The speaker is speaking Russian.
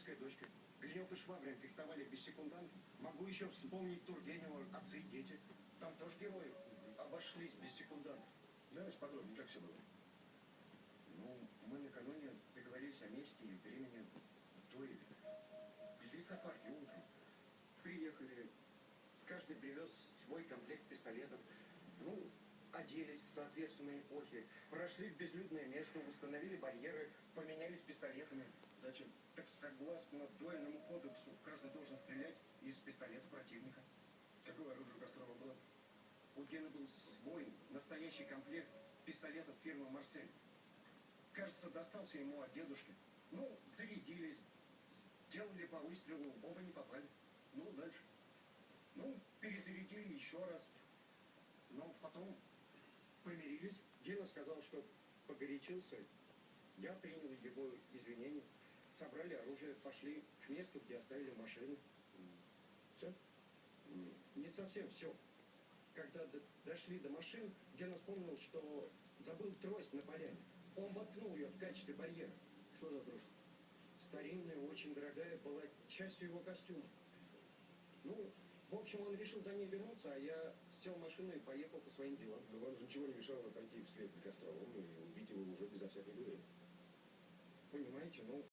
офицерская дочка. Гринев и Швабрин фехтовали без секунданта. Могу еще вспомнить Тургенева «Отцы и дети». Там тоже герои обошлись без секунданта. Давайте подробнее, как все было. Ну, мы накануне договорились о месте и времени той лесопарке утром. Приехали, каждый привез свой комплект пистолетов. Ну, оделись в соответственные эпохи, прошли в безлюдное место, установили барьеры, поменялись пистолетами. Зачем? Так согласно дуэльному кодексу, каждый должен стрелять из пистолета противника. Какое оружие у Кострова было? У Гены был свой настоящий комплект пистолетов фирмы «Марсель». Кажется, достался ему от дедушки. Ну, зарядились, сделали по выстрелу, оба не попали. Ну, дальше. Ну, перезарядили еще раз. Но потом помирились. Гена сказал, что погорячился. Я принял его извинения. Собрали оружие, пошли к месту, где оставили машину. Все? Не совсем все. Когда дошли до машин, Гена вспомнил, что забыл трость на поляне. Он воткнул ее в качестве барьера. Что за трость? Старинная, очень дорогая, была частью его костюма. Ну, в общем, он решил за ней вернуться, а я сел в машину и поехал по своим делам. Но вам же ничего не мешало пойти вслед за Костровым и убить его уже безо всякой дуэли. Понимаете, ну...